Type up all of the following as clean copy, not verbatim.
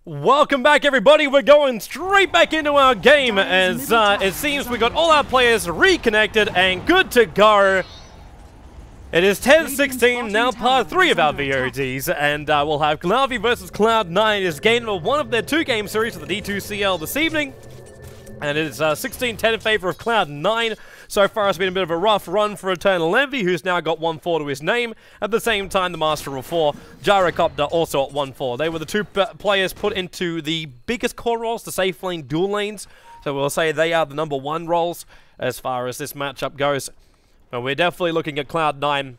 Welcome back, everybody. We're going straight back into our game as it seems we got all our players reconnected and good to go. It is 10-16, now part 3 of our VODs, and we'll have Na'Vi versus Cloud9 is game number 1 of their 2-game series for the D2CL this evening. And it is 16-10 in favor of Cloud9. So far, it's been a bit of a rough run for Eternal Envy, who's now got 1-4 to his name. At the same time, the Master of 4, Gyrocopter, also at 1-4. They were the two players put into the biggest core roles, the safe lane dual lanes. So we'll say they are the #1 roles as far as this matchup goes. But we're definitely looking at Cloud9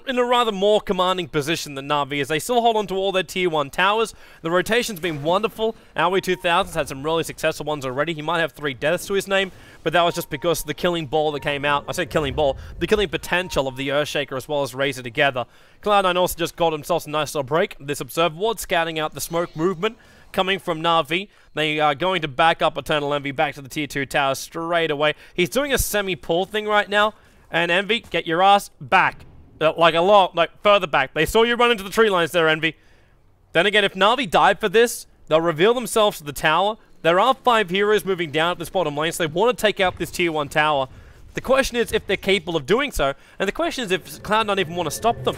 in a rather more commanding position than Na'Vi, as they still hold on to all their tier 1 towers. The rotation's been wonderful. Aoi 2000's had some really successful ones already. He might have 3 deaths to his name, but that was just because of the killing ball that came out. I said killing ball. The killing potential of the Earthshaker as well as Razor together. Cloud9 also just got themselves a nice little break. This Observer Ward scouting out the smoke movement coming from Na'Vi. They are going to back up Eternal Envy back to the tier 2 tower straight away. He's doing a semi-pull thing right now. And Envy, get your ass back. Like further back. They saw you run into the tree lines there, Envy. Then again, if Na'Vi died for this, they'll reveal themselves to the tower. There are 5 heroes moving down at this bottom lane, so they want to take out this tier 1 tower. The question is if they're capable of doing so, and the question is if Cloud9 even want to stop them.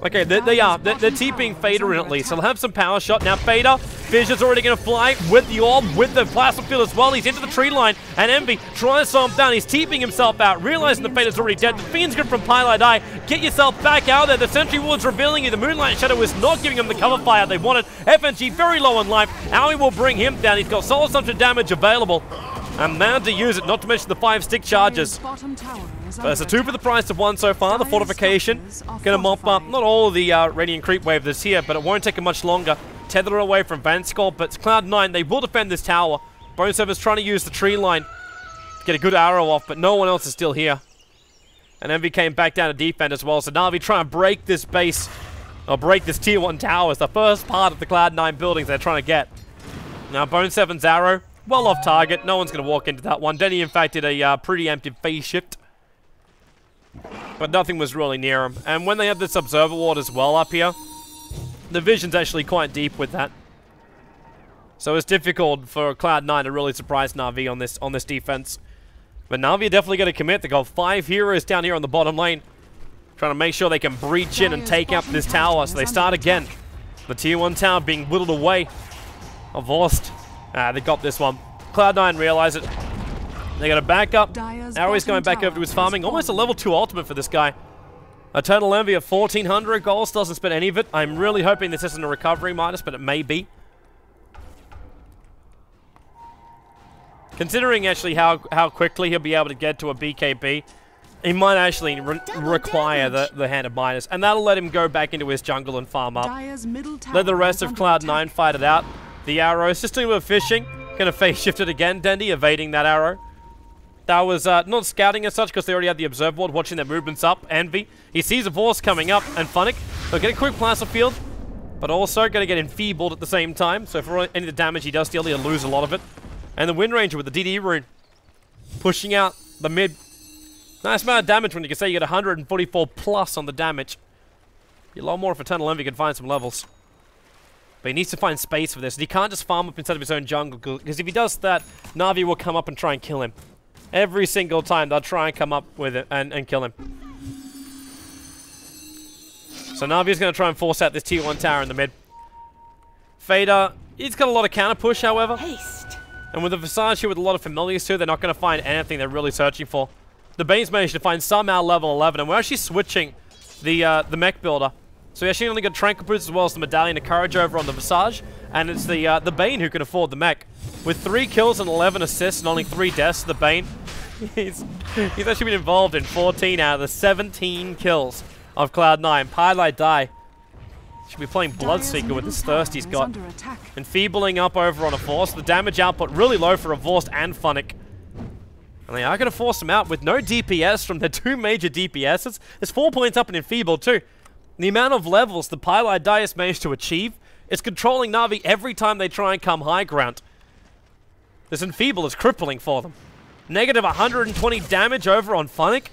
Okay, they are. They're TPing Fader in at least. So they'll have some power shot. Now Fader, Fissure's already going to fly with the orb, with the plasma field as well. He's into the tree line, and Envy tries to slow him down. He's TPing himself out, realizing the Fader's already dead. The Fiend's good from Pilot Eye. Get yourself back out there. The Sentry Ward's revealing you. The Moonlight Shadow is not giving him the cover fire they wanted. FNG very low on life. Aoi will bring him down. He's got Soul Assumption damage available. And man to use it, not to mention the 5 stick charges. But it's a 2 for the price of 1 so far. The fortification gonna mop up not all of the Radiant Creep Wave that's here, but it won't take him much longer. Tether away from Vanskull, but it's Cloud9. They will defend this tower. Boneserver's trying to use the tree line to get a good arrow off, but no one else is still here. And Envy came back down to defend as well, so Na'Vi trying to break this base, or break this tier 1 tower. It's the first part of the Cloud9 buildings they're trying to get. Now Boneserver's arrow, well off target. No one's going to walk into that one. Denny, in fact, did a preemptive phase shift. But nothing was really near him. And when they have this Observer Ward as well up here, the vision's actually quite deep with that. So it's difficult for Cloud9 to really surprise Na'Vi on this defense. But Na'Vi are definitely going to commit. They got 5 heroes down here on the bottom lane, trying to make sure they can breach in and take out this tower. So they start again. The tier 1 tower being whittled away. Vorst. They got this one. Cloud9 realize it. They got to back up. Aoi's going back over to his farming. Almost a level 2 ultimate for this guy. Eternal Envy at 1400 goals. Doesn't spend any of it. I'm really hoping this isn't a recovery minus, but it may be. Considering actually how quickly he'll be able to get to a BKB, he might actually require the hand of minus. And that'll let him go back into his jungle and farm up. Let the rest of Cloud9 fight it out. The arrow, system of fishing. Gonna phase shift it again, Dendy, evading that arrow. That was not scouting as such because they already had the Observer Ward watching their movements up. Envy, he sees a Vorst coming up, and Funnick. They'll get a quick plasma field, but also gonna get enfeebled at the same time. So for any of the damage he does deal, he'll lose a lot of it. And the Wind Ranger with the DD rune, pushing out the mid. Nice amount of damage when you can say you get 144 plus on the damage. A lot more if Eternal Envy can find some levels. But he needs to find space for this. And he can't just farm up inside of his own jungle, because if he does that, Na'Vi will come up and try and kill him. Every single time they'll try and come up with it and kill him. So Na'Vi's going to try and force out this tier 1 tower in the mid. Fader, he's got a lot of counter push, however. Haste. And with the Visage here with a lot of familiars too, they're not going to find anything they're really searching for. The Bane's managed to find somehow level 11, and we're actually switching the mech builder. So he actually only got Tranquil Boots as well as the Medallion of Courage over on the Visage. And it's the Bane who can afford the mech. With 3 kills and 11 assists and only 3 deaths, the Bane, he's actually been involved in 14 out of the 17 kills of Cloud9. Pilot Die should be playing Bloodseeker with this thirst he's got. Enfeebling up over on a Vorst. The damage output really low for a Vorst and Funnick. And they are going to force him out with no DPS from their 2 major DPSs. There's 4 points up and enfeebled too. The amount of levels the Pilot Die has managed to achieve is controlling Na'Vi every time they try and come high ground. This enfeeble is crippling for them. Negative 120 damage over on Funnick.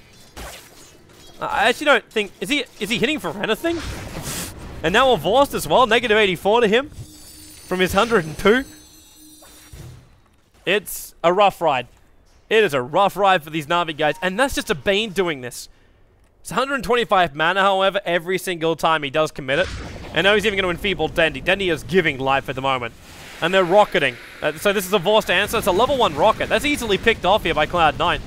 I actually don't think... Is he hitting for anything? And now a Vorst as well. Negative 84 to him. from his 102. It's a rough ride. It is a rough ride for these Na'Vi guys, and that's just a Bane doing this. It's 125 mana, however, every single time he does commit it. And now he's even going to enfeeble Dendi. Dendi is giving life at the moment. And they're rocketing. So this is a forced answer. It's a level 1 rocket. That's easily picked off here by Cloud9.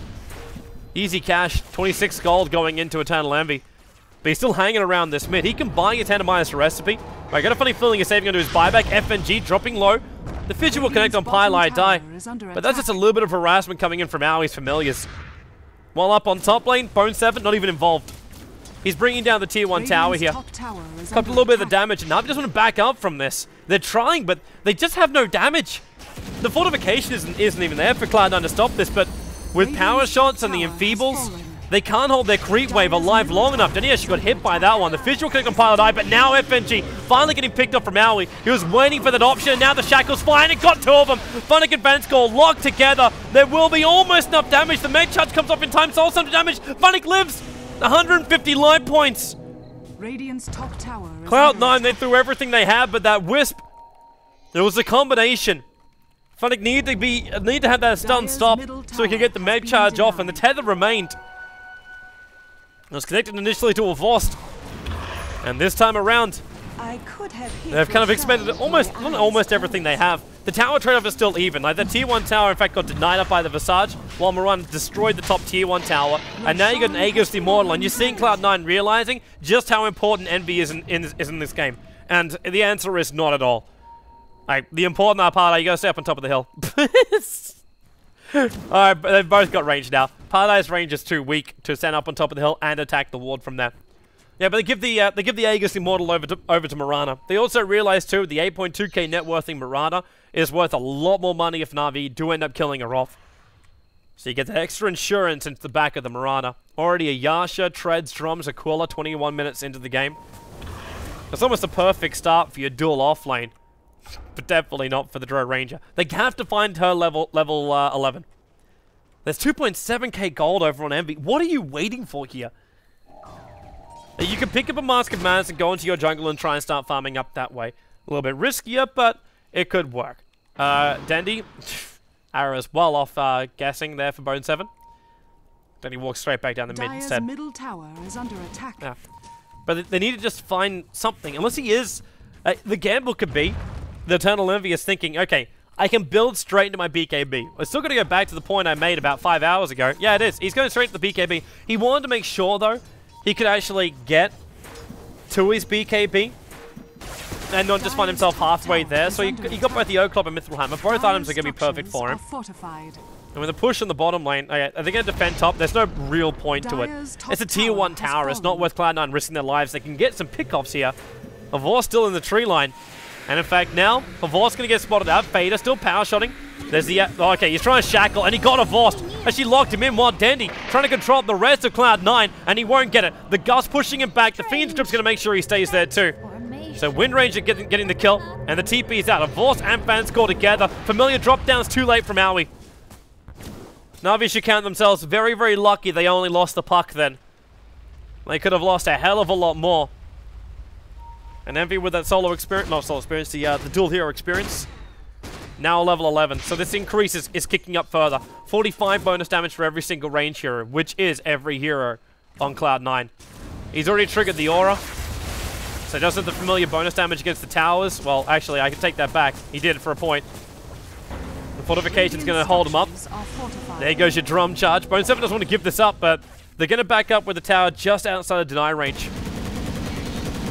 Easy cash. 26 gold going into Eternal Envy. But he's still hanging around this mid. He can buy his Tandemize recipe. I got a funny feeling he's saving onto his buyback. FNG dropping low. The Fidget will connect on Pylite Die. But that's just a little bit of harassment coming in from Aui's familiars. While up on top lane, Bone7 not even involved. He's bringing down the tier 1 tower here. Cut a little bit of the damage, and Na'Vi just want to back up from this. They're trying, but they just have no damage. The fortification isn't even there for Cloud9 to stop this, but with power shots and the enfeebles, they can't hold their creep wave alive long enough. Denny actually got hit by that one. The visual click on Pilot Eye, but now FNG finally getting picked up from Aoi. He was waiting for that option, and now the shackles fly, and it got 2 of them. Funnick and Vanskol locked together. There will be almost enough damage. The med charge comes up in time, so some damage. Funnick lives. 150 life points. Radiant's top tower. Cloud9, they threw everything they had, but that Wisp, it was a combination. Funnick need to have that stun stop so he could get the med charge off, and the tether remained. It was connected initially to a Vorst, and this time around, they've kind of expended almost everything they have. The tower trade-off is still even. Like the tier 1 tower, in fact, got denied up by the Visage, while Mirana destroyed the top tier 1 tower. And now you got an Aegis the Immortal, and you're seeing Cloud9 realizing just how important Envy is in this game. And the answer is not at all. Like, the important part, you gotta stay up on top of the hill. Alright, but they've both got range now. Paradise range is too weak to stand up on top of the hill and attack the ward from there. Yeah, but they give the Aegis Immortal over to Mirana. They also realize too the 8.2k net worthing Mirana is worth a lot more money if Na'Vi do end up killing her off. So you get the extra insurance into the back of the Mirana. Already a Yasha, Treads, Drums, Aquila 21 minutes into the game. It's almost a perfect start for your dual off lane. But definitely not for the Drow Ranger. They have to find her level 11. There's 2.7k gold over on Envy. What are you waiting for here? You can pick up a Mask of Madness and go into your jungle and try and start farming up that way. A little bit riskier, but it could work. Dendi, Ara's well off guessing there for Bone7. Then he walks straight back down the mid instead. Middle tower is under attack. Yeah. But they need to just find something. Unless he is... the gamble could be the Eternal Envy is thinking, okay, I can build straight into my BKB. We're still going to go back to the point I made about 5 hours ago. Yeah, it is. He's going straight to the BKB. He wanted to make sure, though, he could actually get to his BKB and not just find himself halfway there. So he got both the O-Club and Mithril Hammer. Both items are going to be perfect for him. And with a push in the bottom lane, are they going to defend top? There's no real point to it. It's a tier 1 tower. It's not worth Cloud9 risking their lives. They can get some pickoffs here. Avor's still in the tree line. And in fact, now, Avor's going to get spotted out. Fader still power shotting. There's the... okay, he's trying to shackle, and he got a Vorst. Actually locked him in while Dendi trying to control the rest of Cloud9, and he won't get it. The Gus pushing him back. The Fiend Strip's going to make sure he stays there too. So Wind Ranger getting the kill, and the TP is out. A Vorst and Fanscore together. Familiar drop downs too late from Aoi. Na'Vi should count themselves very, very lucky they only lost the puck then. They could have lost a hell of a lot more. And Envy with that solo experience, not solo experience, the dual hero experience. Now level 11. So this increase is kicking up further. 45 bonus damage for every single range hero, which is every hero on Cloud9. He's already triggered the aura. So does have the familiar bonus damage against the towers. Well, actually, I can take that back. He did it for a point. The fortification's going to hold him up. There goes your drum charge. Bone7 doesn't want to give this up, but they're going to back up with the tower just outside of deny range.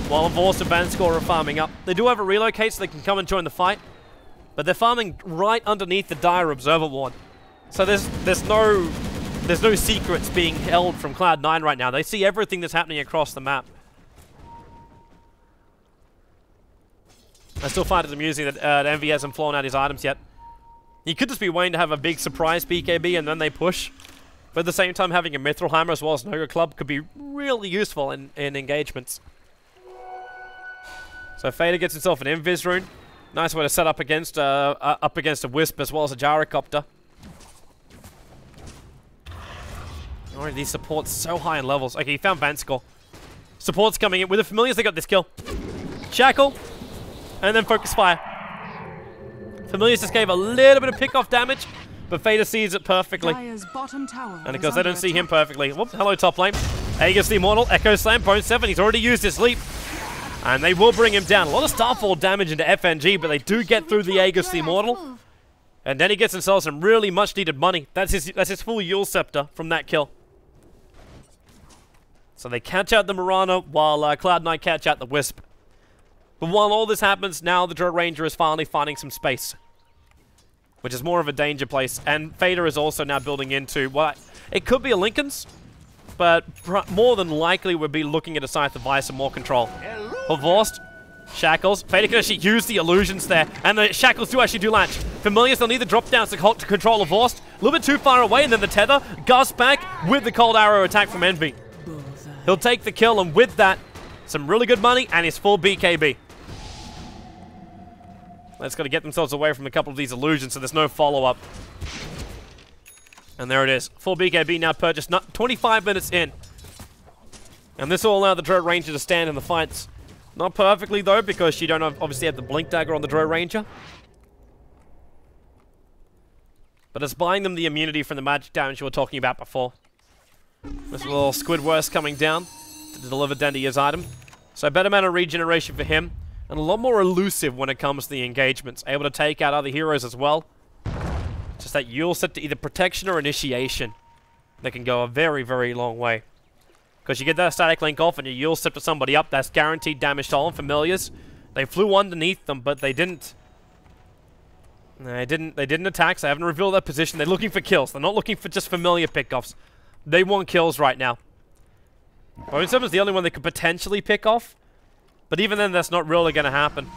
While Vorst and Vanscore are farming up. They do have a relocate so they can come and join the fight. But they're farming right underneath the Dire Observer Ward. So there's no secrets being held from Cloud9 right now. They see everything that's happening across the map. I still find it amusing that Envy hasn't flown out his items yet. He could just be waiting to have a big surprise BKB and then they push. But at the same time, having a Mithril Hammer as well as an Ogre Club could be really useful in engagements. So Fader gets himself an Invis rune. Nice way to set up against a Wisp as well as a Gyrocopter. Already these supports so high in levels. Okay, he found Vanscore. Support's coming in. With the familiars, they got this kill. Shackle. And then Focus Fire. Familius just gave a little bit of pick-off damage, but Fader sees it perfectly. Dire's bottom tower And is because they under don't see him attack. perfectly. Whoop, hello top lane. Aegis the Immortal, Echo Slam, Bone 7. He's already used his leap. And they will bring him down. A lot of Starfall damage into FNG, but they do get through the Aegis the Immortal. And then he gets himself some really much needed money. That's his full Yule Scepter from that kill. So they catch out the Mirana while Cloud9 catch out the Wisp. But while all this happens, now the Drow Ranger is finally finding some space, which is more of a danger place. And Fader is also now building into what it could be a Linken's, but more than likely we'll be looking at a Scythe of Vice and more control. For Vorst, Shackles. Fader can actually use the illusions there, and the Shackles do actually do latch. Familius, they'll need the drop downs to control a Vorst. A little bit too far away, and then the tether. Gus back with the cold arrow attack from Envy. He'll take the kill, and with that, some really good money and his full BKB. Let's got to get themselves away from a couple of these illusions so there's no follow-up. And there it is. Full BKB now purchased, not 25 minutes in. And this will allow the Drow Ranger to stand in the fights. Not perfectly, though, because you don't obviously have the Blink Dagger on the Drow Ranger. But it's buying them the immunity from the magic damage you were talking about before. This little Squidwurst coming down to deliver Dendia's item. So better amount of regeneration for him. And a lot more elusive when it comes to the engagements. Able to take out other heroes as well. Just that Yule set to either protection or initiation. That can go a very, very long way. Because you get that static link off and you Yule step to somebody up, that's guaranteed damage to all Familiars. They flew underneath them, but they didn't. They didn't attack, so they haven't revealed their position. They're looking for kills. They're not looking for just Familiar pickoffs. They want kills right now. Bone 7's the only one they could potentially pick off. But even then, that's not really going to happen.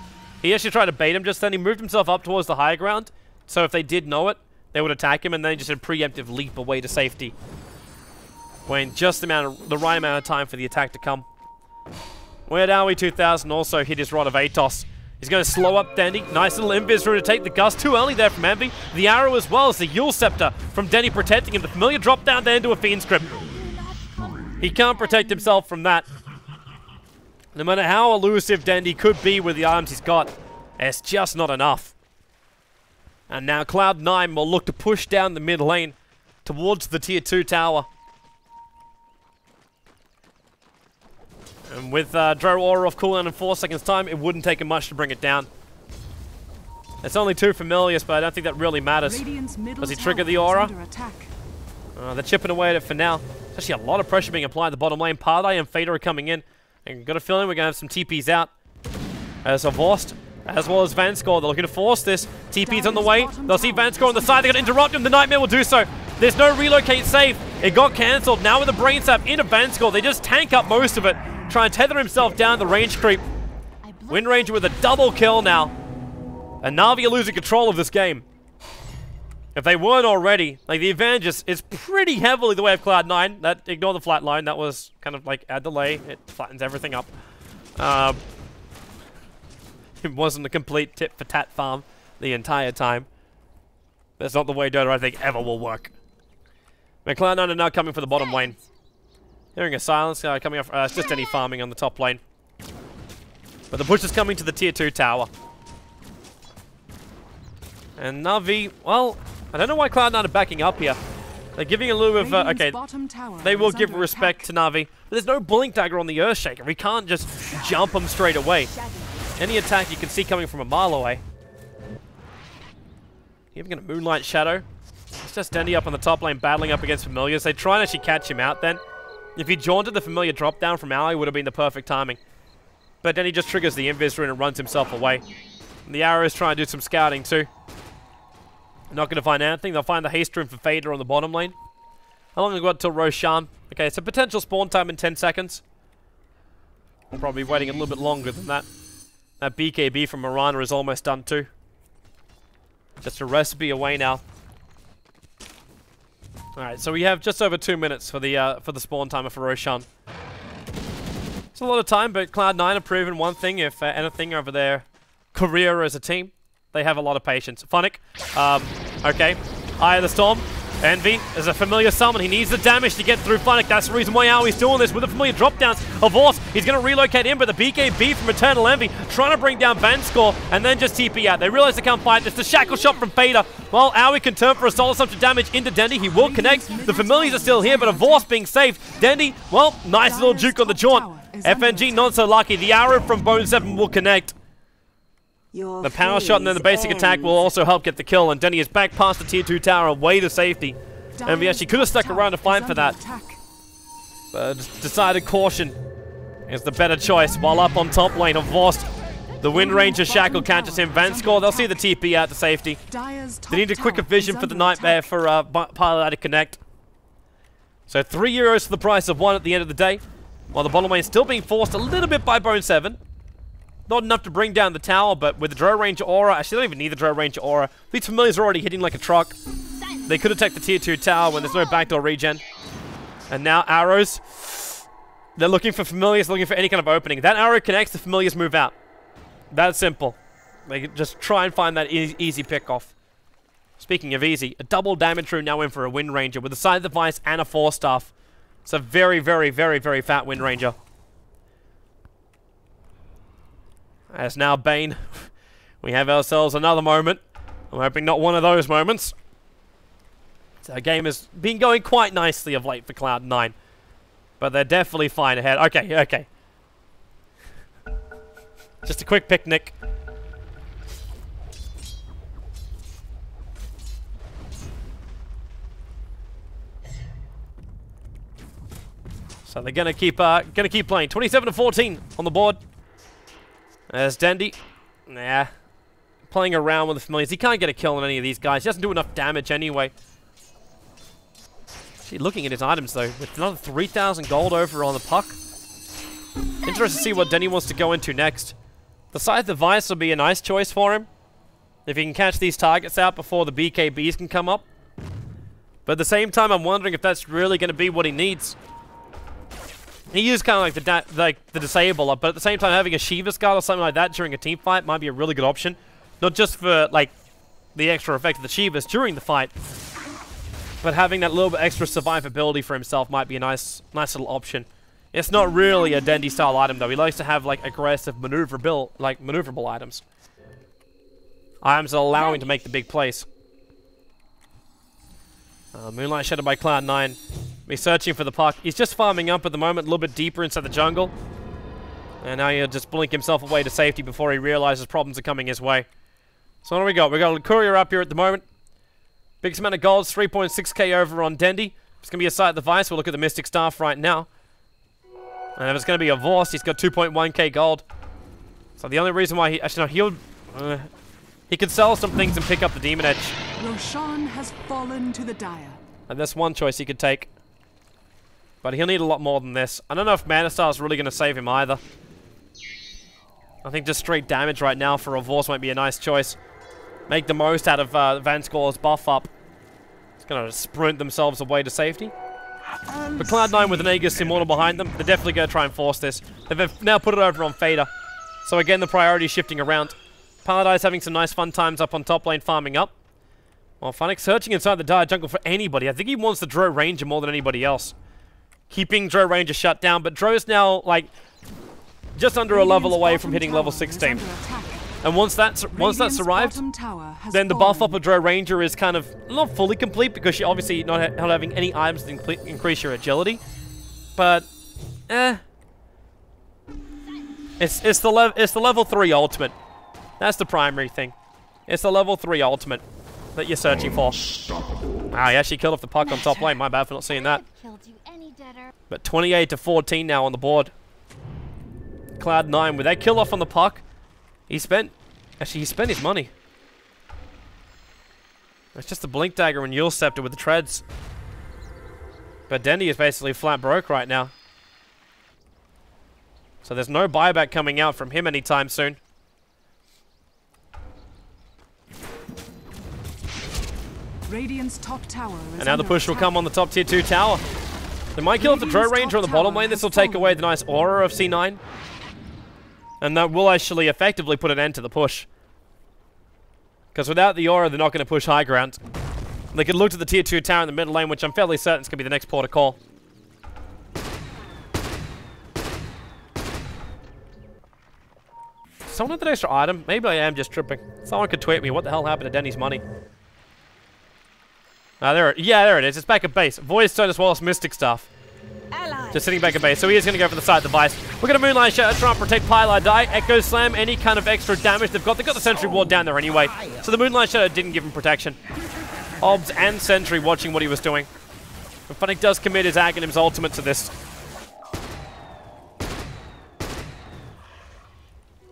He actually tried to bait him just then. He moved himself up towards the high ground. So if they did know it, they would attack him and then just a preemptive leap away to safety. Waiting just the right amount of time for the attack to come. Weird Owie 2000 also hit his Rod of Atos. He's going to slow up Dendy. Nice little invis route to take the Gust. Too early there from Envy. The arrow as well as the Yule Scepter from Dendy protecting him. The Familiar drop down there into a Fiend's Grip. He can't protect himself from that. No matter how elusive Dendy could be with the arms he's got, it's just not enough. And now Cloud9 will look to push down the mid lane towards the tier 2 tower. And with Drow Aura off cooldown in 4 seconds time, it wouldn't take him much to bring it down. It's only 2 Familiars, but I don't think that really matters. Does he trigger the Aura? They're chipping away at it for now. There's actually a lot of pressure being applied at the bottom lane. Pardai and Fader are coming in. And got a feeling we're going to have some TPs out. As a Vorst, as well as Vanskor. They're looking to force this. TP's on the way. They'll see Vanskor on the side. They're going to interrupt him. The Nightmare will do so. There's no relocate save. It got cancelled. Now with the Brain Sap into Vanskor, they just tank up most of it. Try and tether himself down the range creep. Wind Ranger with a double kill now. And Na'Vi are losing control of this game. If they weren't already, like the advantage is pretty heavily the way of Cloud9. That ignore the flat line. That was kind of like a delay. It flattens everything up. It wasn't a complete tit for tat farm the entire time. That's not the way Dota I think ever will work. But Cloud9 are now coming for the bottom lane. Hearing a silence coming off. It's just any farming on the top lane. But the push is coming to the tier 2 tower. And Na'Vi, well, I don't know why Cloud9 are backing up here. They're giving a little bit of, okay, they will give respect to Na'Vi. But there's no Blink Dagger on the Earthshaker. We can't just jump him straight away. Any attack you can see coming from a mile away. Even going to Moonlight Shadow. It's just Dendy up on the top lane battling up against Familiars. They try and actually catch him out then. If he jaunted the Familiar drop down from Ally, it would have been the perfect timing. But then he just triggers the Invis rune and runs himself away. And the Arrows try and do some scouting too. Not going to find anything. They'll find the haste rune for Fader on the bottom lane. How long have we got till Roshan? Okay, so potential spawn time in 10 seconds. We'll probably be waiting a little bit longer than that. That BKB from Mirana is almost done too. Just a recipe away now. Alright, so we have just over 2 minutes for the spawn timer for Roshan. It's a lot of time, but Cloud9 have proven one thing, if anything, over their career as a team. They have a lot of patience. Funnick, okay. Eye of the Storm. Envy is a familiar summon. He needs the damage to get through Funnick. That's the reason why Aui's doing this with the familiar drop downs. Of course, he's going to relocate in, but the BKB from Eternal Envy trying to bring down Vanscore and then just TP out. They realize they can't fight. It's the shackle shot from Fader. Well, Aui can turn for a solid sum of damage into Dendy. He will connect. The familiars are still here, but Avors being saved. Dendy, well, nice little juke on the jaunt. FNG not so lucky. The arrow from Bone 7 will connect. The power shot and then the basic attack will also help get the kill, and Denny is back past the tier 2 tower, way to safety. Envy actually could have stuck around to fight for that, but decided caution is the better choice. While up on top lane of Vost, the Wind Ranger shackle catches him. Vanscore, they'll see the TP out to safety. They need a quicker vision for the Nightmare for Pilot to connect. So €3 for the price of 1 at the end of the day, while the bottom lane still being forced a little bit by Bone 7. Not enough to bring down the tower, but with the Drow Ranger aura, actually they don't even need the Drow Ranger aura. These familiars are already hitting like a truck. They could attack the tier 2 tower when there's no backdoor regen. And now arrows. They're looking for familiars, looking for any kind of opening. That arrow connects, the familiars move out. That's simple. They can just try and find that easy pick off. Speaking of easy, a double damage rune now in for a Wind Ranger with a Scythe Device and a Force Staff. It's a very, very, very, very fat Wind Ranger. As now Bane, we have ourselves another moment. I'm hoping not one of those moments. So our game has been going quite nicely of late for Cloud9. But they're definitely fine ahead. Okay, okay. Just a quick picnic. So they're gonna keep playing. 27-14 on the board. There's Dendy. Nah. Playing around with the familiars. He can't get a kill on any of these guys. He doesn't do enough damage anyway. Actually, looking at his items though, with another 3,000 gold over on the puck. Interested to see what Denny wants to go into next. The Scythe Device will be a nice choice for him, if he can catch these targets out before the BKBs can come up. But at the same time, I'm wondering if that's really going to be what he needs. He is kind of like the disabler, but at the same time, having a Shiva's Guard or something like that during a team fight might be a really good option. Not just for like the extra effect of the Shivas during the fight, but having that little bit extra survivability for himself might be a nice little option. It's not really a Dendy style item though. He likes to have like aggressive maneuverable items. Items that allow him to make the big plays. Moonlight Shadow by Cloud9. He's searching for the puck. He's just farming up at the moment, a little bit deeper inside the jungle. And now he'll just blink himself away to safety before he realizes problems are coming his way. So what do we got? We got a Courier up here at the moment. Biggest amount of gold, 3.6k over on Dendy. It's going to be a Scythe Device. We'll look at the Mystic Staff right now. And if it's going to be a Vorst, he's got 2.1k gold. So the only reason why he... Actually, no, he could sell some things and pick up the Demon Edge. Roshan has fallen to the Dire. And that's one choice he could take. But he'll need a lot more than this. I don't know if Mana Star is really going to save him either. I think just straight damage right now for a Vorst might be a nice choice. Make the most out of Vanscore's buff up. It's going to sprint themselves away to safety. But Cloud9 with an Aegis Immortal behind them, they're definitely going to try and force this. They've now put it over on Fader. So again, the priority is shifting around. Paladin's having some nice fun times up on top lane farming up. While Funnick searching inside the Dire jungle for anybody. I think he wants the Drow Ranger more than anybody else. Keeping Drow Ranger shut down, but Drow's now, like, just under a level away from hitting level 16. And once that's arrived, then the buff up of Drow Ranger is kind of not fully complete because you're obviously not having any items to increase your agility. But, it's the level 3 ultimate. That's the primary thing. It's the level 3 ultimate that you're searching for. Wow, he actually killed off the puck on top lane. My bad for not seeing that. But 28-14 now on the board. Cloud9 with that kill off on the puck. He spent his money. It's just a Blink Dagger and Yule Scepter with the treads. But Dendy is basically flat broke right now. So there's no buyback coming out from him anytime soon. Radiant's top tower is and now the push will come on the top tier 2 tower. They might kill off the Drow Ranger on the bottom lane. This will take away the nice aura of C9. And that will actually effectively put an end to the push. Because without the aura, they're not going to push high ground. They could look to the tier 2 tower in the middle lane, which I'm fairly certain is going to be the next port of call. Someone with an extra item? Maybe I am just tripping. Someone could tweet me, what the hell happened to Denny's money? There it is. It's back at base. Void Stone as well as Mystic stuff. Just sitting back at base. So he is going to go for the side device. We're going to Moonlight Shatter, try and protect Pylar Die. Echo Slam, any kind of extra damage they've got. They've got the Sentry Ward down there anyway. So the Moonlight Shatter didn't give him protection. Obs and Sentry watching what he was doing. But Funnick does commit his Aghanim's ultimate to this.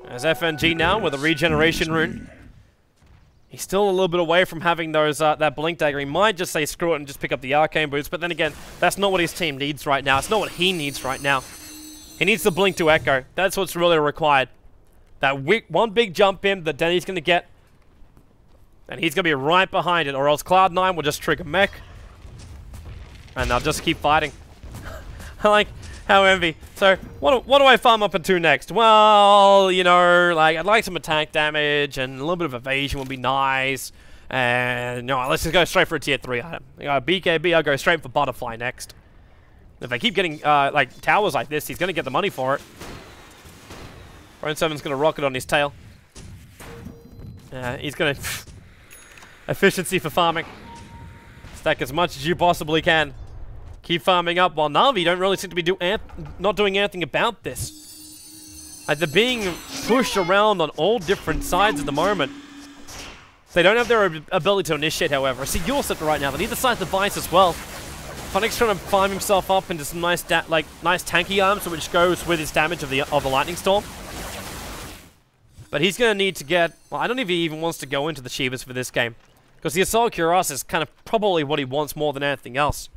As FNG now with a regeneration rune. He's still a little bit away from having those that Blink Dagger. He might just say screw it and just pick up the Arcane Boots, but then again, that's not what his team needs right now. It's not what he needs right now. He needs the Blink to Echo. That's what's really required. That one big jump in that Denny's going to get, and he's going to be right behind it, or else Cloud9 will just trigger mech, and they'll just keep fighting. I like how Envy. So, what do I farm up into next? Well, you know, like, I'd like some attack damage, and a little bit of evasion would be nice. And, you know, let's just go straight for a tier 3 item. You know, BKB, I'll go straight for Butterfly next. If they keep getting, like, towers like this, he's going to get the money for it. Brone 7's going to rocket on his tail. He's going to... efficiency for farming. Stack as much as you possibly can. Keep farming up while Na'Vi don't really seem to be not doing anything about this. Like, they're being pushed around on all different sides at the moment. They don't have their ability to initiate, however. See, you're set right now. They need the side device as well. Funnick's trying to farm himself up into some nice tanky arms, which goes with his damage of the Lightning Storm. But he's going to need to get... Well, I don't know if he even wants to go into the Shivas for this game. Because the Assault Cuirass is kind of probably what he wants more than anything else.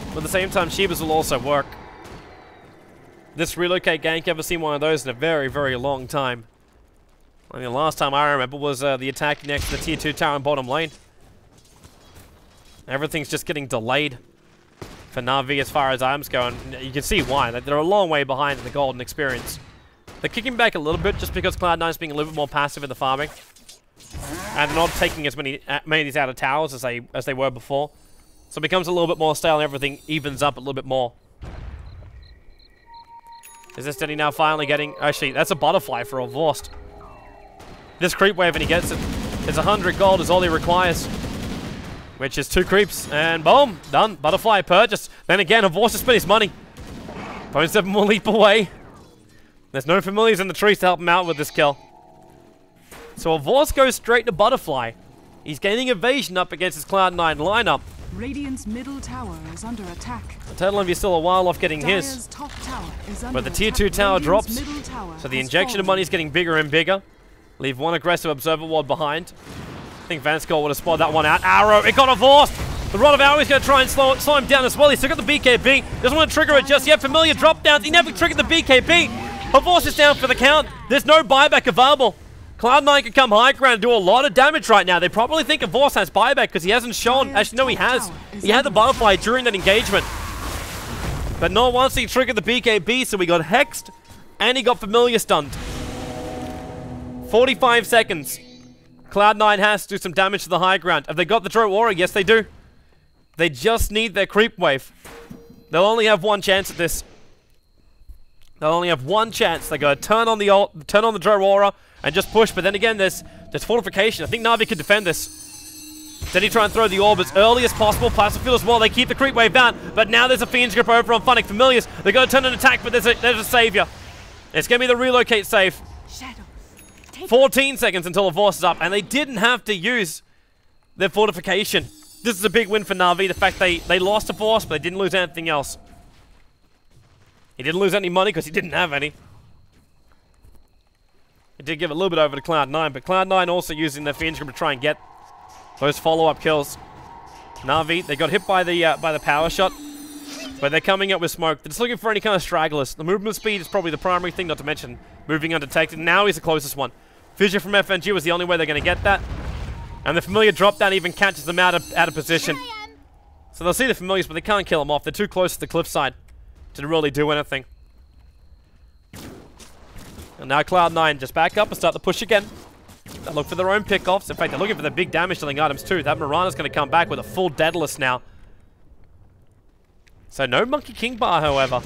But at the same time, Shivas will also work. This relocate gank, ever seen one of those in a very, very long time. I mean, the last time I remember was the attack next to the tier 2 tower in bottom lane. Everything's just getting delayed for Na'Vi as far as items go, and you can see why. They're a long way behind in the golden experience. They're kicking back a little bit just because Cloud9's being a little bit more passive in the farming. And they're not taking as many of these out of towers as they were before. So it becomes a little bit more stale and everything evens up a little bit more. Is this Denny now finally getting... Actually, that's a Butterfly for a Vorst. This creep wave and he gets it. It's 100 gold is all he requires. Which is 2 creeps. And boom, done. Butterfly purchased. Then again, a Vorst has spent his money. Brone 7 will leap away. There's no familiars in the trees to help him out with this kill. So a Vorst goes straight to Butterfly. He's gaining evasion up against his Cloud9 lineup. Radiant's middle tower is under attack. The Total Envy is still a while off getting his. Top tower is under But the tier attack. 2 tower Radiant's drops. tower So the injection of money is getting bigger and bigger. Leave one aggressive Observer Ward behind. I think Vanskull would have spotted that one out. Arrow, it got a Vorst. The Rod of Arrow is going to try and slow him down as well. He's still got the BKB. Doesn't want to trigger it just yet. Familiar drop downs. He never triggered the BKB. A Vorst is down for the count. There's no buyback available. Cloud9 can come high ground and do a lot of damage right now. They probably think a Vorst has buyback because he hasn't shown. Actually, no, he has. He had the Butterfly during that engagement. But not once he triggered the BKB, so he got hexed and he got Familiar stunned. 45 seconds. Cloud9 has to do some damage to the high ground. Have they got the Drow Aura? Yes, they do. They just need their creep wave. They'll only have one chance at this. They'll only have one chance. They gotta turn on the Drow Aura and just push. But then again, there's fortification. I think Na'Vi could defend this. Then he try and throw the orb as early as possible. Plastic as well. They keep the creep wave down. But now there's a Fiend's Grip over on Funnick. Familiars. They're gonna turn an attack, but there's a savior. It's gonna be the relocate save. 14 seconds until the Vorst is up, and they didn't have to use their fortification. This is a big win for Na'Vi, the fact they lost a Vorst, but they didn't lose anything else. He didn't lose any money because he didn't have any. He did give a little bit over to Cloud9, but Cloud9 also using their Fiend's Grip to try and get those follow-up kills. Na'Vi, they got hit by the power shot, but they're coming up with smoke. They're just looking for any kind of stragglers. The movement speed is probably the primary thing, not to mention moving undetected. Now he's the closest one. Fissure from FNG was the only way they're going to get that. And the Familiar drop down even catches them out of position. So they'll see the Familiars, but they can't kill them off. They're too close to the cliffside to really do anything. And now Cloud9 just back up and start the push again. They look for their own pickoffs. In fact, they're looking for the big damage dealing items too. That Mirana's going to come back with a full Daedalus now. So no Monkey King Bar, however.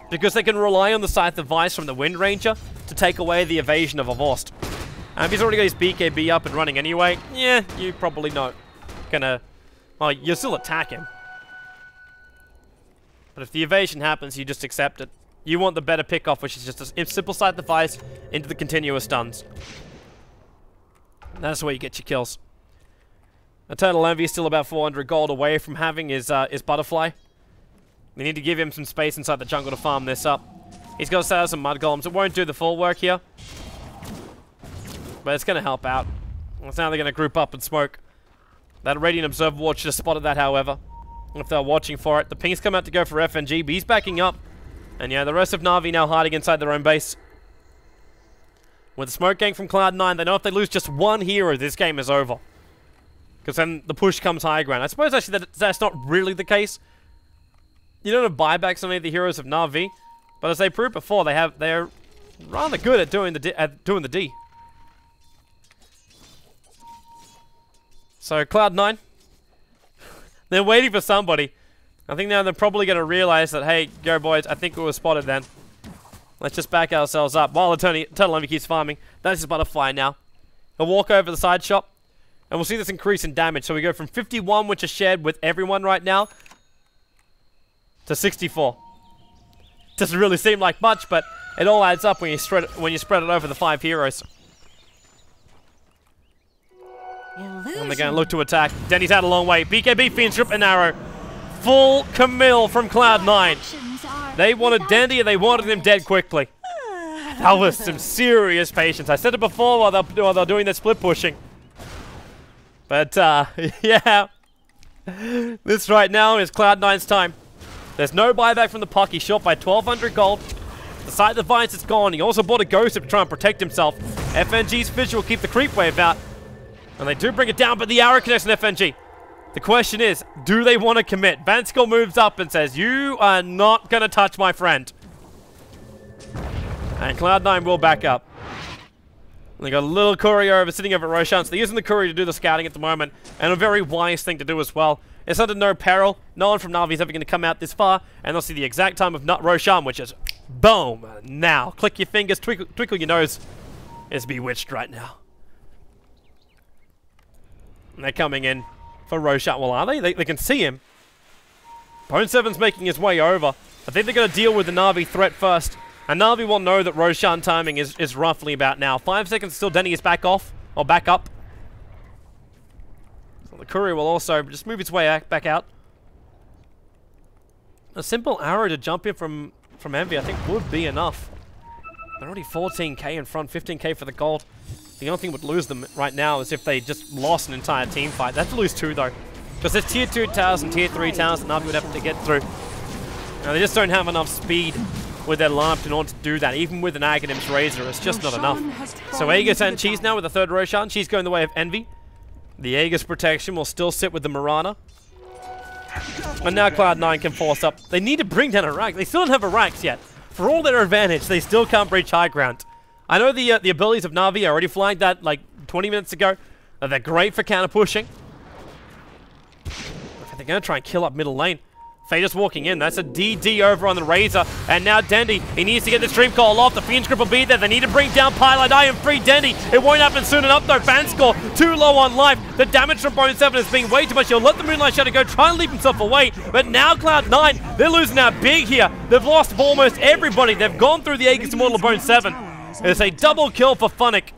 Because they can rely on the Scythe of Vice from the Wind Ranger to take away the evasion of Avost. And if he's already got his BKB up and running anyway, yeah, you probably not gonna... Well, you'll still attack him. But if the evasion happens, you just accept it. You want the better pickoff, which is just a simple Scythe of Vice into the continuous stuns. That's where you get your kills. Eternal Envy is still about 400 gold away from having his Butterfly. They need to give him some space inside the jungle to farm this up. He's got to set out some Mud Golems. It won't do the full work here. But it's going to help out. Well, now they're going to group up and smoke. That Radiant Observer Watch should have spotted that, however. If they're watching for it. The pings come out to go for FNG, but he's backing up. And yeah, the rest of Na'Vi now hiding inside their own base. With the smoke gang from Cloud9, they know if they lose just one hero, this game is over. Because then the push comes high ground. I suppose actually that's not really the case. You don't have buybacks on any of the heroes of Na'Vi, but as they proved before, they're rather good at doing the D. So Cloud9, they're waiting for somebody. I think now they're probably going to realize that, hey, go boys, I think we were spotted then. Let's just back ourselves up while Eternal Envy keeps farming. That's his Butterfly now. He'll walk over the side shop, and we'll see this increase in damage. So we go from 51, which is shared with everyone right now, to 64. Doesn't really seem like much, but it all adds up when you spread it over the 5 heroes. And they're going to look to attack. Denny's out a long way. BKB, Fiend Strip, and Arrow. Full Camille from Cloud9. They wanted Dandy and they wanted him dead quickly. That was some serious patience. I said it before while they're doing their split pushing. But, yeah. This right now is Cloud9's time. There's no buyback from the puck. He's short by 1,200 gold. The Scythe of Vice is gone. He also bought a Ghost to try and protect himself. FNG's Fissure will keep the creep wave out. And they do bring it down, but the arrow connects on FNG. The question is, do they want to commit? Vanskell moves up and says, you are not going to touch my friend. And Cloud9 will back up. And they got a little courier over sitting over at Roshan, so they're using the courier to do the scouting at the moment. And a very wise thing to do as well. It's under no peril. No one from Na'Vi is ever going to come out this far. And they'll see the exact time of Roshan, which is boom. Now, click your fingers, twinkle your nose. It's bewitched right now. And they're coming in for Roshan. Well, are they? They can see him. Bone 7's making his way over. I think they're going to deal with the Na'Vi threat first. And Na'Vi will know that Roshan timing is roughly about now. 5 seconds still. Denny is back off. Or back up. So the courier will also just move his way back out. A simple arrow to jump in from Envy I think would be enough. They're already 14k in front. 15k for the gold. The only thing would lose them right now is if they just lost an entire team fight. They have to lose 2 though. Because there's tier 2 towers and tier 3 towers that Na'Vi would have to get through. Now they just don't have enough speed with their lineup in order to do that. Even with an Aghanim's Razor, it's just not enough. So Aegis and Cheese now with the 3rd Roshan. She's going the way of Envy. The Aegis protection will still sit with the Mirana. And now Cloud9 can force up. They need to bring down a Rax. They still don't have a Rax yet. For all their advantage, they still can't breach high ground. I know the abilities of Na'Vi, I already flagged that like 20 minutes ago. They're great for counter pushing. They're going to try and kill up middle lane. Faye just walking in. That's a DD over on the Razor. And now Dendy, he needs to get the stream call off. The Fiend Grip will be there. They need to bring down Pilot Eye and free Dendy. It won't happen soon enough though. Fanscore too low on life. The damage from Bone 7 is being way too much. He'll let the Moonlight Shadow go, try and leave himself away. But now Cloud9, they're losing out big here. They've lost almost everybody. They've gone through the Aegis Immortal of Bone 7. It's a double kill for Funnick.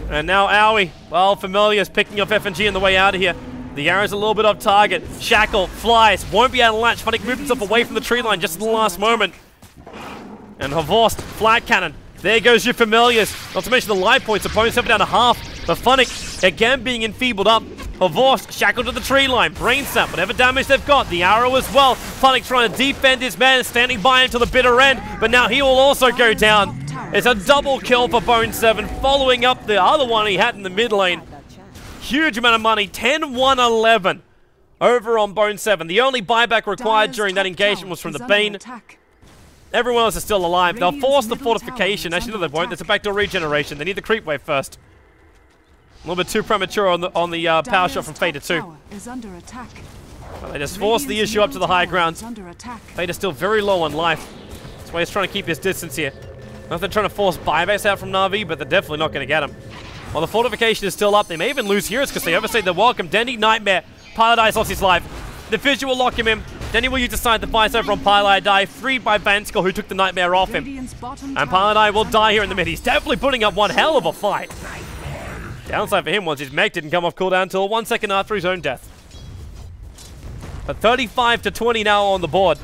And now Owie, well, Familiar's picking up FNG on the way out of here. The arrow's a little bit off target. Shackle flies, won't be able to latch. Funnick moved himself away from the tree line just in the last moment. And Havorst, flat cannon. There goes your Familiars. Not to mention the life points. Opponent 7 down to half. But Funnick, again being enfeebled up. Havorst shackled to the tree line. Brain sap, whatever damage they've got. The arrow as well. Funnick trying to defend his man, standing by him to the bitter end. But now he will also go down. It's a double kill for Bone 7, following up the other one he had in the mid lane. Huge amount of money, 10-1-11 over on Bone 7. The only buyback required during that engagement was from the Bane. Everyone else is still alive. They'll Radiant's force the middle fortification. tower is Actually, no, they under won't. There's a attack. backdoor regeneration. They need the creep wave first. A little bit too premature on the power shot from Fader too. Tower is under attack. But they just force the Radiant's issue up to the middle high tower ground. is under attack. Fader's still very low on life. That's why he's trying to keep his distance here. Not that they're trying to force buybacks out from Na'Vi, but they're definitely not going to get him. While the fortification is still up, they may even lose heroes because they overstayed their welcome. Dendy, Nightmare. Paladai lost his life. The Fissure will lock him in. Dendy will use the side to fight over on Paladai, freed by Vanskor, who took the Nightmare off him. Radiant's bottom And tower Paladai is will under die here in the attack. mid. He's definitely putting up one hell of a fight. Downside for him was his mech didn't come off cooldown until 1 second after his own death. But 35 to 20 now on the board.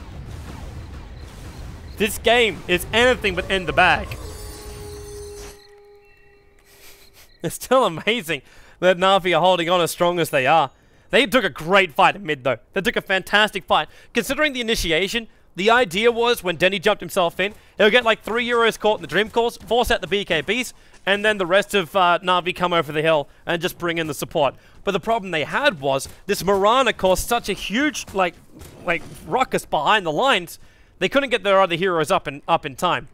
This game is anything but in the bag. It's still amazing that Na'Vi are holding on as strong as they are. They took a great fight in mid, though. They took a fantastic fight. Considering the initiation, the idea was when Denny jumped himself in, he'll get like 3 euros caught in the Dream Course, force out the BKBs, and then the rest of Na'Vi come over the hill and just bring in the support. But the problem they had was this Mirana caused such a huge like ruckus behind the lines, they couldn't get their other heroes up in time.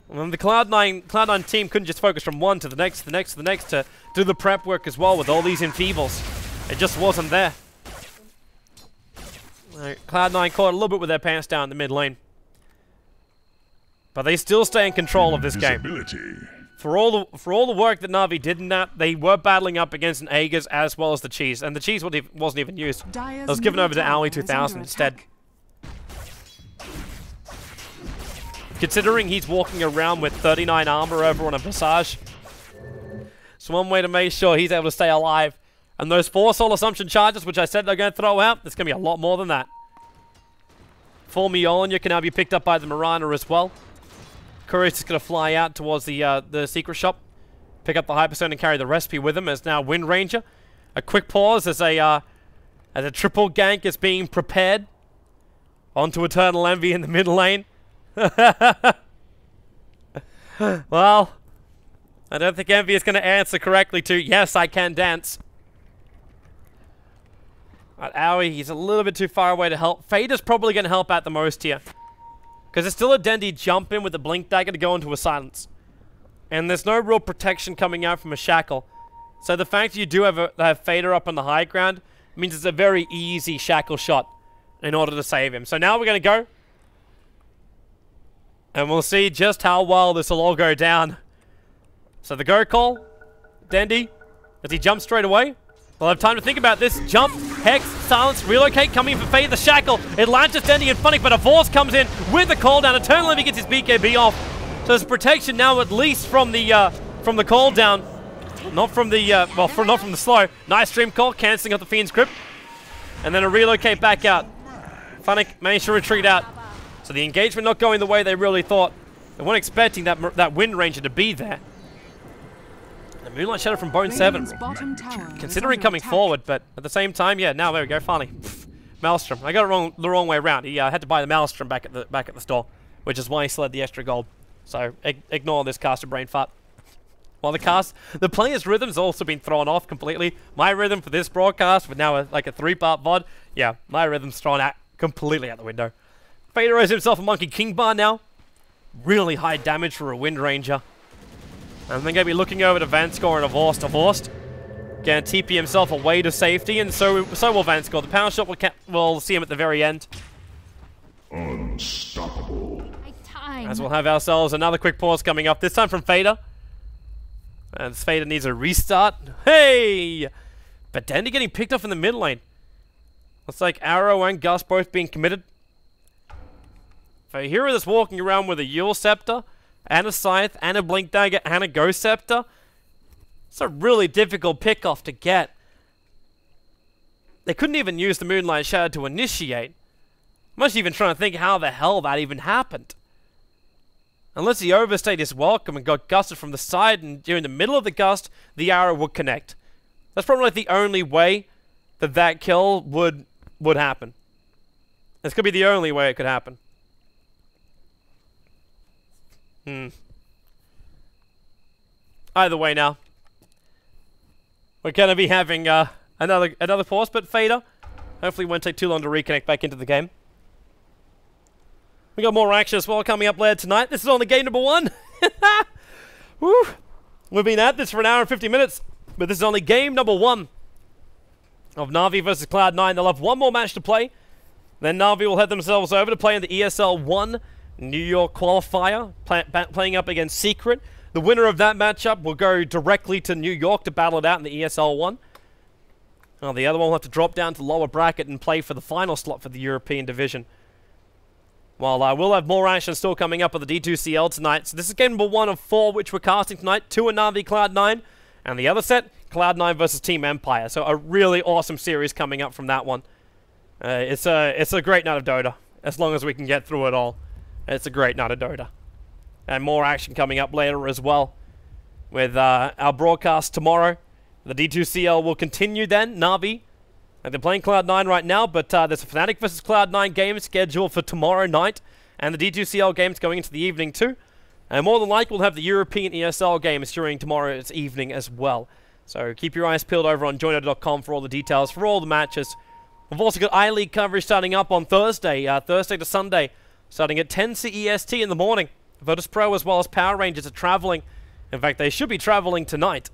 And the Cloud9 team couldn't just focus from one to the next, to do the prep work as well with all these enfeebles. It just wasn't there. Cloud9 caught a little bit with their pants down in the mid lane. But they still stay in control of this game. For all the work that Na'Vi did in that, they were battling up against an Aegis as well as the Cheese. And the Cheese wasn't even used. It was given over to Owly 2000 instead. Considering he's walking around with 39 armor over on a Visage. So one way to make sure he's able to stay alive. And those 4 Soul Assumption charges, which I said they're going to throw out, there's going to be a lot more than that. Full Mjolnir can now be picked up by the Mirana as well. Courier's just going to fly out towards the secret shop. Pick up the Hyperstone and carry the recipe with him as now Wind Ranger. A quick pause as a triple gank is being prepared. Onto Eternal Envy in the mid lane. Well, I don't think Envy is going to answer correctly to, yes, I can dance. But Owie, he's a little bit too far away to help. Fader's probably going to help out the most here. Because there's still a Dendy jump in with the Blink Dagger to go into a silence. And there's no real protection coming out from a Shackle. So the fact that you do have Fader up on the high ground means it's a very easy Shackle shot in order to save him. So now we're going to go. And we'll see just how well this will all go down. So the go call. Dendy. Does he jump straight away? We'll have time to think about this. Jump, Hex, Silence, Relocate coming in for Fader, the Shackle. It launches Dendy and Funny, but a Force comes in with the call down. Eternal Envy gets his BKB off. So there's protection now at least from the call down. Not from the, not from the slow. Nice stream call, cancelling off the Fiend's Crypt. And then a Relocate back out. Funny managed to retreat out. So the engagement not going the way they really thought. They weren't expecting that Wind Ranger to be there. The Moonlight Shadow from Bone 7. Considering coming forward, but at the same time, yeah, now there we go, finally. Maelstrom. I got it the wrong way around. He had to buy the Maelstrom back at the store, which is why he still had the extra gold. So ignore this caster brain fart. While the player's rhythm's also been thrown off completely. My rhythm for this broadcast, with now like a 3-part VOD, yeah, my rhythm's thrown out completely out the window. Fader has himself a Monkey King bar now. Really high damage for a Wind Ranger. And they're going to be looking over to Vanskor and Avorst. Going to TP himself away to safety, and so will Vanskor. The power shot will see him at the very end. Unstoppable. As we'll have ourselves another quick pause coming up, this time from Fader. And Fader needs a restart. Hey! But Dendy getting picked off in the mid lane. Looks like Arrow and Gus both being committed. For a hero that's walking around with a Yule Scepter, and a Scythe, and a Blink Dagger, and a Ghost Scepter, it's a really difficult pick-off to get. They couldn't even use the Moonlight Shadow to initiate. I'm actually even trying to think how the hell that even happened. Unless he overstayed his welcome and got gusted from the side, and during the middle of the gust, the arrow would connect. That's probably like the only way that kill would happen. This could be the only way it could happen. Either way now. We're going to be having another pause, but Fader hopefully won't take too long to reconnect back into the game. We got more action as well coming up later tonight. This is only game number 1. Woo. We've been at this for an hour and 50 minutes, but this is only game number 1 of Na'Vi versus Cloud9. They'll have one more match to play. Then Na'Vi will head themselves over to play in the ESL 1 New York qualifier, playing up against Secret. The winner of that matchup will go directly to New York to battle it out in the ESL 1. Well, the other one will have to drop down to lower bracket and play for the final slot for the European division. Well, we'll have more action still coming up at the D2CL tonight. So this is game number 1 of 4 which we're casting tonight. 2 are Na'Vi Cloud9, and the other set, Cloud9 versus Team Empire. So a really awesome series coming up from that one. It's a great night of Dota, as long as we can get through it all. It's a great night of Dota. And more action coming up later as well, with our broadcast tomorrow. The D2CL will continue then, Na'Vi. They're playing Cloud9 right now, but there's a Fnatic versus Cloud9 game scheduled for tomorrow night, and the D2CL game's going into the evening too. And more than likely, we'll have the European ESL games during tomorrow's evening as well. So keep your eyes peeled over on joindota.com for all the details, for all the matches. We've also got I-League coverage starting up on Thursday, Thursday to Sunday, starting at 10 CEST in the morning. virtus.pro as well as Power Rangers are traveling. In fact, they should be traveling tonight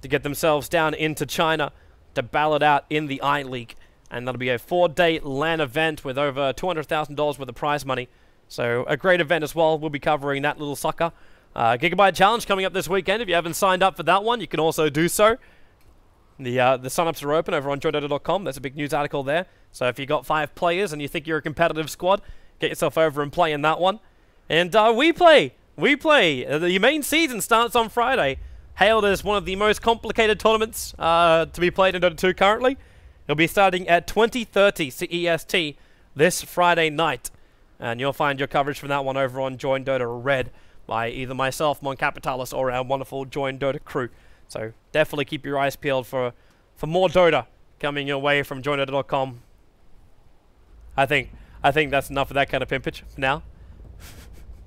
to get themselves down into China to battle it out in the I-League. And that'll be a 4-day LAN event with over $200,000 worth of prize money. So a great event as well. We'll be covering that little sucker. Gigabyte Challenge coming up this weekend. If you haven't signed up for that one, you can also do so. The sign-ups are open over on joindota.com. There's a big news article there. So if you got 5 players and you think you're a competitive squad, get yourself over and play in that one. And we play. The main season starts on Friday. Hailed as one of the most complicated tournaments to be played in Dota 2 currently. It'll be starting at 20:30 CEST this Friday night. And you'll find your coverage from that one over on Join Dota Red by either myself, Mon Capitalis, or our wonderful Join Dota crew. So definitely keep your eyes peeled for more Dota coming your way from joindota.com. I think that's enough of that kind of pimpage for now.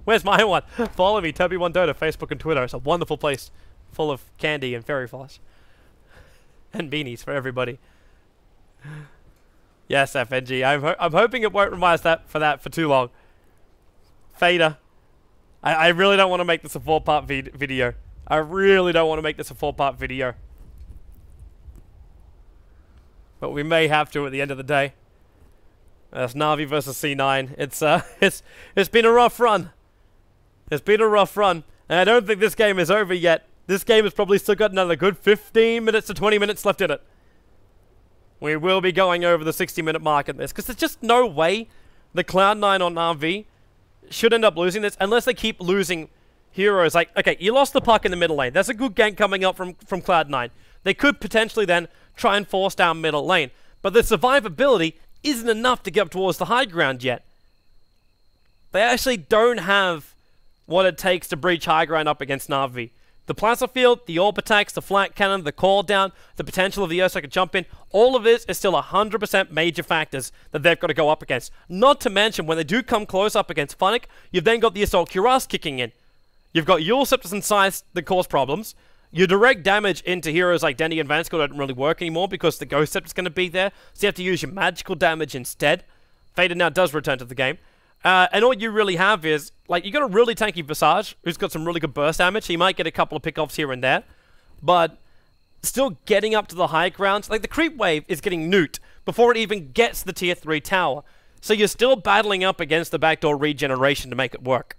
Where's my one? Follow me, Toby1Dota, Facebook and Twitter. It's a wonderful place full of candy and fairy floss. And beanies for everybody. Yes, FNG. I'm hoping it won't remind us for too long. Fader. I really don't want to make this a 4-part video. I really don't want to make this a 4-part video. But we may have to at the end of the day. That's Na'Vi versus C9. It's been a rough run. It's been a rough run. And I don't think this game is over yet. This game has probably still got another good 15 minutes to 20 minutes left in it. We will be going over the 60-minute mark in this, because there's just no way the Cloud9 on Na'Vi should end up losing this unless they keep losing heroes. Like, okay, you lost the puck in the middle lane. That's a good gank coming up from Cloud9. They could potentially then try and force down middle lane, but the survivability isn't enough to get up towards the high ground yet. They actually don't have what it takes to breach high ground up against Na'Vi. The Plaza Field, the AWP attacks, the flat cannon, the call down, the potential of the Earthshaker jump in, all of this is still 100% major factors that they've got to go up against. Not to mention, when they do come close up against Funnick, you've then got the Assault Cuirass kicking in. You've got Yule Scepters and Scythes that cause problems. Your direct damage into heroes like Denny and Vanskoll don't really work anymore because the Ghost Scepter's going to be there, so you have to use your magical damage instead. Fader now does return to the game. And all you really have is, like, you got a really tanky Visage, who's got some really good burst damage. He might get a couple of pickoffs here and there, but still getting up to the high ground. Like, the creep wave is getting nuked before it even gets the tier 3 tower. So you're still battling up against the backdoor regeneration to make it work.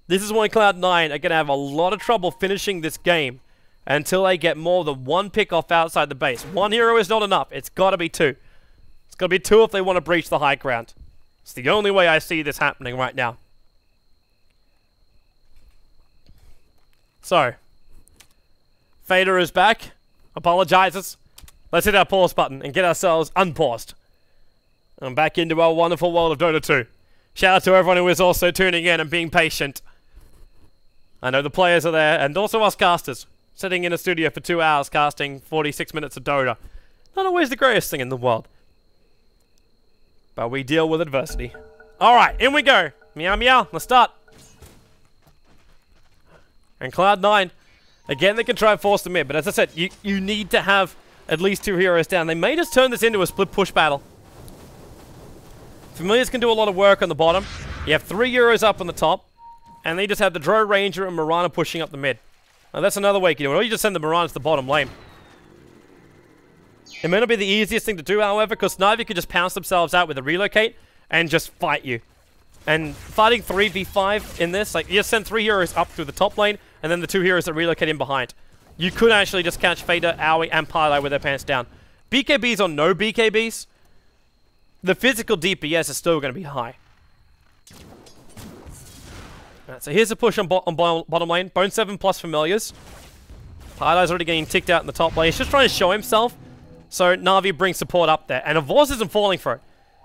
This is why Cloud9 are going to have a lot of trouble finishing this game until they get more than 1 pickoff outside the base. 1 hero is not enough. It's got to be 2. It's got to be 2 if they want to breach the high ground. It's the only way I see this happening right now. So, Fader is back, apologizes. Let's hit our pause button and get ourselves unpaused. And back into our wonderful world of Dota 2. Shout out to everyone who is also tuning in and being patient. I know the players are there, and also us casters, sitting in a studio for 2 hours casting 46 minutes of Dota. Not always the greatest thing in the world. But we deal with adversity. Alright, in we go. Meow meow, let's start. And Cloud9, again they can try and force them in, but as I said, you need to have at least 2 heroes down. They may just turn this into a split push battle. Familiars can do a lot of work on the bottom. You have 3 Euros up on the top, and they just have the Drow Ranger and Mirana pushing up the mid. Now that's another way you can do it, or you just send the Mirana to the bottom lane. It may not be the easiest thing to do, however, because Na'Vi could just pounce themselves out with a relocate and just fight you. And fighting 3v5 in this, like, you just send 3 heroes up through the top lane, and then the 2 heroes that relocate in behind. You could actually just catch Fader, Aoi, and Parlay with their pants down. BKBs or no BKBs, the physical DPS is still going to be high. Alright, so here's a push on bottom lane. Bone 7 plus Familiars. Parlay's already getting ticked out in the top lane. He's just trying to show himself, so Na'Vi brings support up there. And Avors isn't falling for it.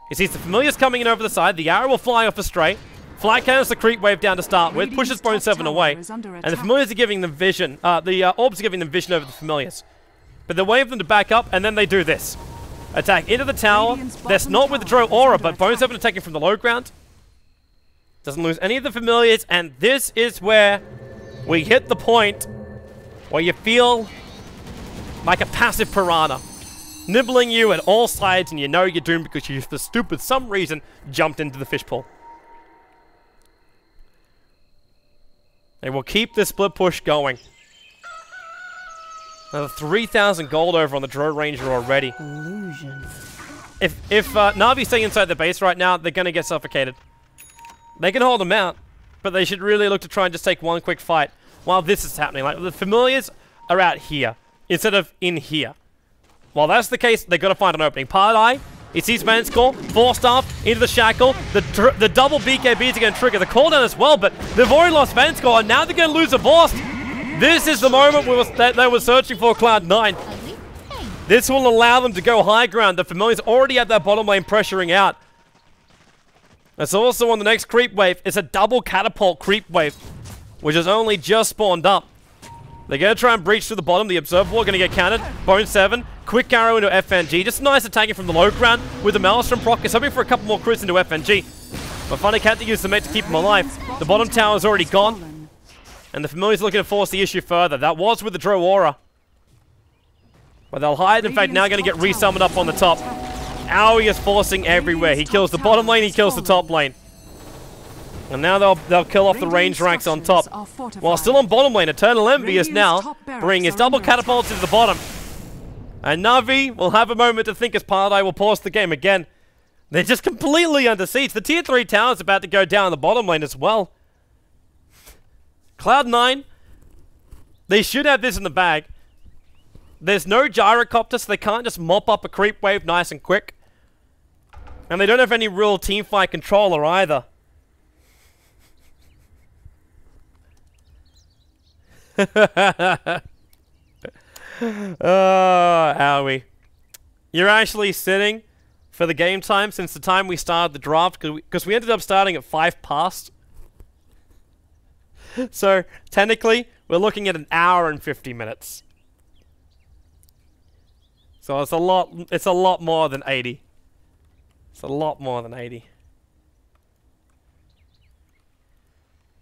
He sees the Familiars coming in over the side. The arrow will fly off a stray. Fly cannons the creep wave down to start with. Pushes Bone 7 away. And the Familiars are giving them vision. The Orbs are giving them vision over the Familiars. But they wave them to back up, and then they do this. Attack into the tower. That's not with the Drow Aura, but Bone 7 attacking from the low ground. Doesn't lose any of the Familiars, and this is where we hit the point where you feel like a passive piranha. Nibbling you at all sides, and you know you're doomed because you, for stupid some reason, jumped into the fishbowl. They will keep this split push going. Another 3,000 gold over on the Drow Ranger already. Illusion. If Na'Vi stay inside the base right now, they're going to get suffocated. They can hold them out, but they should really look to try and just take one quick fight while this is happening. Like, the Familiars are out here instead of in here. While that's the case, they've got to find an opening. Parlay, he sees Manscore, 4-staff into the shackle. The double BKBs are going to trigger the cooldown as well, but they've already lost Manscore, and now they're going to lose a Vorst. This is the moment that they were searching for, Cloud9. This will allow them to go high ground. The Familiars already at that bottom lane pressuring out. It's also on the next creep wave. It's a double catapult creep wave, which has only just spawned up. They're going to try and breach through the bottom. The Observable are going to get countered. Bone 7, quick arrow into FNG. Just nice attacking from the low ground with the Maelstrom proc. He's hoping for a couple more crits into FNG. But Funny Cat to use the mate to keep him alive. The bottom tower is already gone. And the Familiar's looking to force the issue further. That was with the Drow Aura. But they'll hide. In fact, now going to get resummoned up on the top. Aoi is forcing everywhere. He kills the bottom lane, he kills the top lane. And now they'll kill off the range ranks on top. While still on bottom lane, Eternal Envy is now bringing his double catapults into the bottom. And Na'Vi will have a moment to think as Parlay will pause the game again. They're just completely under siege. The tier 3 tower is about to go down the bottom lane as well. Cloud9, they should have this in the bag. There's no gyrocopter, so they can't just mop up a creep wave nice and quick. And they don't have any real teamfight controller either. Oh, Aoi. You're actually sitting for the game time since the time we started the draft, because we ended up starting at 5 past. So, technically, we're looking at an hour and 50 minutes. So it's a lot more than 80. It's a lot more than 80.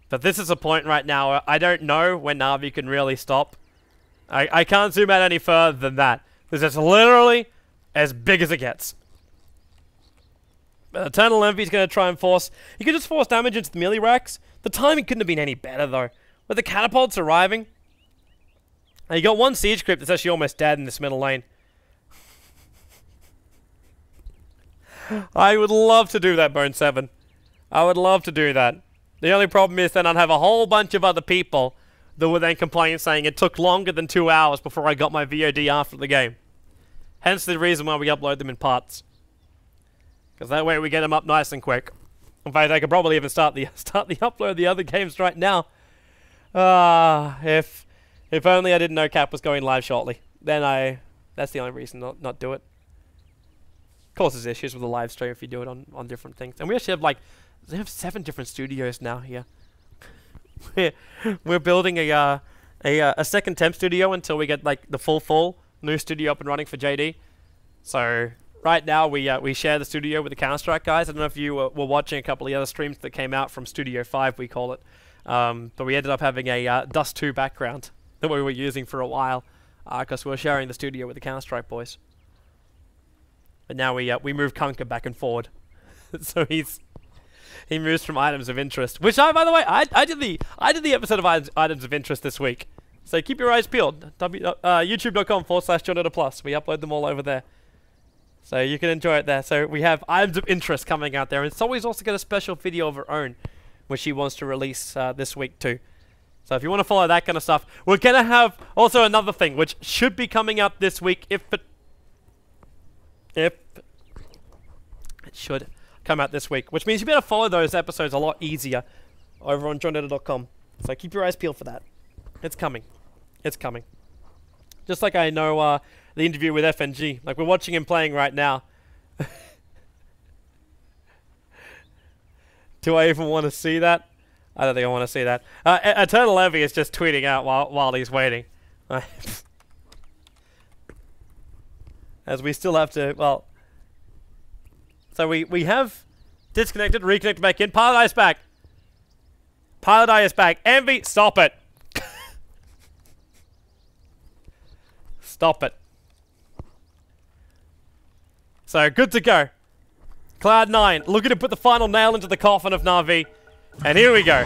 But this is a point right now where I don't know when Na'Vi can really stop. I can't zoom out any further than that. This is literally as big as it gets. But Eternal Envy is going to try and force... He could just force damage into the melee racks. The timing couldn't have been any better, though. With the catapults arriving... Now, you got one siege crypt that's actually almost dead in this middle lane. I would love to do that, Bone 7. I would love to do that. The only problem is then I'd have a whole bunch of other people that would then complain saying it took longer than 2 hours before I got my VOD after the game. Hence the reason why we upload them in parts. Because that way we get them up nice and quick. In fact, I could probably even start the upload of the other games right now. If only I didn't know Cap was going live shortly. Then that's the only reason not do it. Causes issues with the live stream if you do it on different things. And we actually have they have 7 different studios now here. We're building a second temp studio until we get the full new studio up and running for JD. So right now we share the studio with the Counter-Strike guys. I don't know if you were watching a couple of the other streams that came out from Studio 5, we call it. But we ended up having a Dust 2 background that we were using for a while because we were sharing the studio with the Counter-Strike boys. But now we move Kunker back and forward. So he moves from items of interest, which by the way, I did the episode of items of interest this week. So keep your eyes peeled. youtube.com/JohnDota+. We upload them all over there. So you can enjoy it there. So we have items of interest coming out there. And Zoe's also got a special video of her own, which she wants to release this week too. So if you want to follow that kind of stuff, we're going to have also another thing, which should be coming out this week if it should come out this week, which means you better follow those episodes a lot easier over on johndota.com. So keep your eyes peeled for that. It's coming. It's coming. Just like I know the interview with FNG. Like, we're watching him playing right now. Do I even want to see that? I don't think I want to see that. Eternal Levy is just tweeting out while he's waiting. As we still have to, well... So we have disconnected, reconnected back in. Pilot Eye is back. Pilot Eye is back. Envy, stop it. Stop it. So, good to go. Cloud9, looking to put the final nail into the coffin of Na'Vi. And here we go.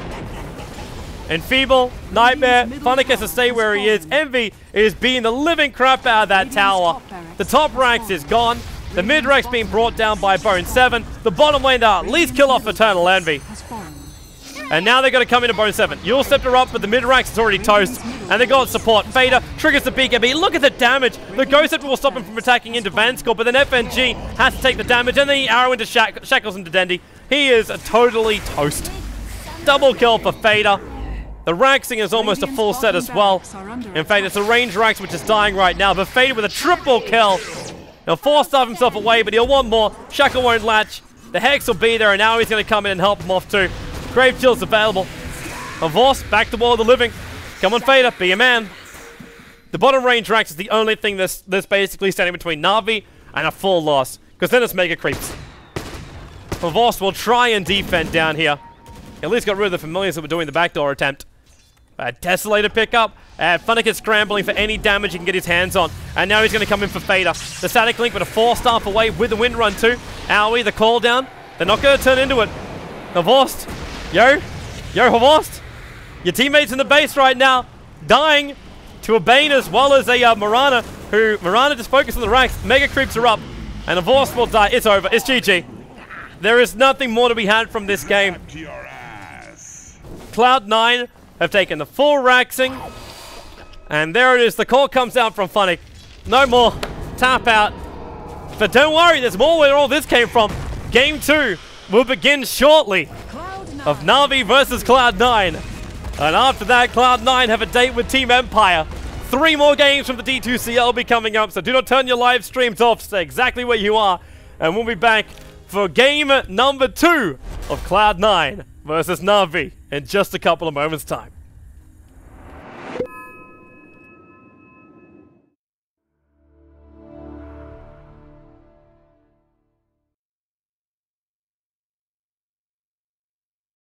Enfeeble, Nightmare, Funnick has to stay where he is. Envy is beating the living crap out of that tower. The top ranks is gone. The mid ranks being brought down by Bone 7. The bottom lane to at least kill off Eternal Envy. And now they're going to come into Bone 7. You'll step her up, but the mid ranks is already toast. And they got support. Fader triggers the BKB. Look at the damage. The Ghost Scepter will stop him from attacking into Vanscore, but then FNG has to take the damage. And then the arrow into Shackles into Dendi. He is totally toast. Double kill for Fader. The Raxing is almost a full set as well. In fact, it's a range Rax which is dying right now. But Fader with a triple kill. He'll force-starve himself away, but he'll want more. Shackle won't latch. The Hex will be there, and now he's going to come in and help him off too. Grave Chill's available. Avos, back to Wall of the Living. Come on, Fader, be a man. The bottom range Rax is the only thing that's basically standing between Na'Vi and a full loss. Because then it's Mega Creeps. Avos will try and defend down here. He at least got rid of the familiars that were doing the backdoor attempt. Desolator pickup. Funnick is scrambling for any damage he can get his hands on. And now he's going to come in for Fader. The Static Link with a 4-star away with the Wind Run too. Owie, the call down. They're not going to turn into it. Horst. Yo, Horst. Your teammates in the base right now. Dying to a Bane as well as a Mirana. Mirana just focused on the ranks. Mega Creeps are up. And Horst will die. It's over. It's GG. There is nothing more to be had from this game. Cloud9 have taken the full Raxing. And there it is. The call comes out from Funnick. No more. Tap out. But don't worry, there's more where all this came from. Game 2 will begin shortly of Na'Vi versus Cloud9. And after that, Cloud9 have a date with Team Empire. 3 more games from the D2CL will be coming up, so do not turn your live streams off. Stay exactly where you are. And we'll be back for game number 2 of Cloud9 versus Na'Vi in just a couple of moments' time.